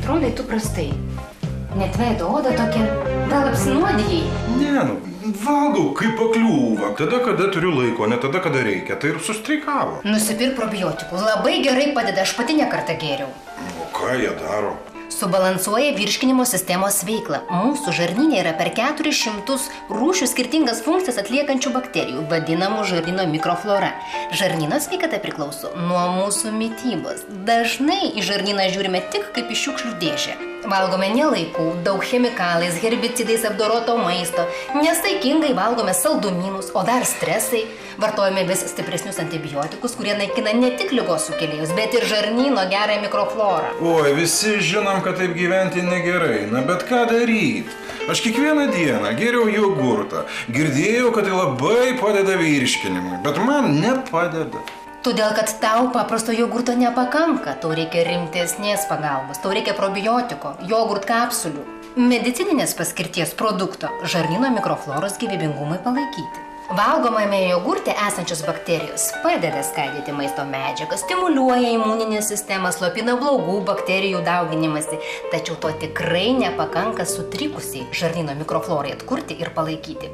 Atrodai tu prastai. Net veido oda tokia, gal apsinuodijai? Ne, valgau kaip pakliūva. Tada, kada turiu laiko, ne tada, kada reikia. Tai ir sustreikavo. Nusipirk probiotikų. Labai gerai padeda, aš pati ne kartą gėriau. O ką jie daro? Subalansuoja virškinimo sistemos veiklą. Mūsų žarnyne yra per 400 rūšių skirtingas funkcijas atliekančių bakterijų, vadinamų žarnyno mikroflora. Žarnyno sveikata priklauso nuo mūsų mitybos. Dažnai į žarnyną žiūrime tik kaip į šiukšlių dėžę. Valgome nelaiku, daug chemikalais, herbicidais apdoroto maisto, nesaikingai valgome saldumynus, o dar stresai. Vartojame vis stipresnius antibiotikus, kurie naikina ne tik ligos sukėlėjus, bet ir žarnyno gerą mikroflorą. Oi, visi žinom, kad taip gyventi negerai, bet ką daryt? Aš kiekvieną dieną geriau jogurtą. Girdėjau, kad tai labai padeda virškinimui, bet man nepadeda. Todėl, kad tau paprasto jogurto nepakanka, tau reikia rimtesnės pagalbos, tau reikia probiotiko, jogurt kapsulių, medicininės paskirties produkto, žarnyno mikrofloros gyvybingumui palaikyti. Valgomame jogurte esančios bakterijos padeda skaidyti maisto medžiagas, stimuliuoja imuninę sistemą, slopina blogų bakterijų dauginimąsi, tačiau to tikrai nepakanka sutrikusiai žarnyno mikroflorai atkurti ir palaikyti.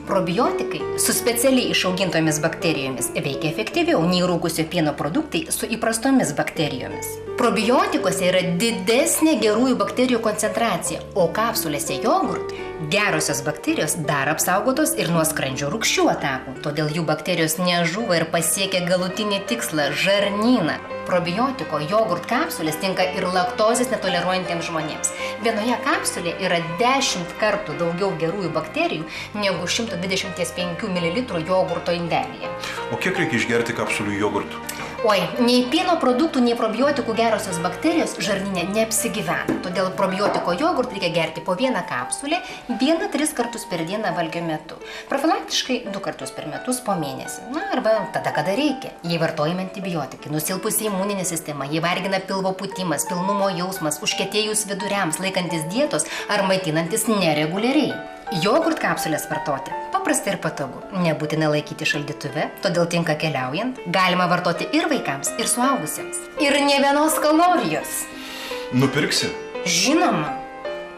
Probiotikai su specialiai išaugintomis bakterijomis veikia efektyviau nei rūgusio pieno produktai su įprastomis bakterijomis. Probiotikose yra didesnė gerųjų bakterijų koncentracija, o kapsulėse jogurt gerosios bakterijos dar apsaugotos ir nuo skrandžio rūgščių atakų, todėl jų bakterijos nežūva ir pasiekia galutinį tikslą – žarnyną. Probiotiko jogurt kapsulės tinka ir laktozės netoleruojantiems žmonėms. Vienoje kapsulėje yra 10 kartų daugiau gerųjų bakterijų negu 125 ml jogurto indelyje. O kiek reikia išgerti kapsulių jogurtų? Oi, nei pieno produktų, nei probiotikų gerosios bakterijos žarnyne neapsigyvena. Todėl probiotiko jogurt reikia gerti po 1 kapsulę 1-3 kartus per dieną valgio metu. Profilaktiškai 2 kartus per metus po mėnesį. Arba tada, kada reikia. Jei vartojame antibiotikai, nusilpusi imuninė sistema, jei vargina pilvo pūtimas, pilnumo jausmas, užkietėjus viduriams, laikantis dietos ar maitinantis nereguliariai. Jogurt kapsulės vartoti paprasta ir patogu. Nebūtina laikyti šaldytuve, todėl tinka keliaujant. Galima vartoti ir vaikams, ir suaugusiems. Ir nė vienos kalorijos. Nupirksi? Žinoma.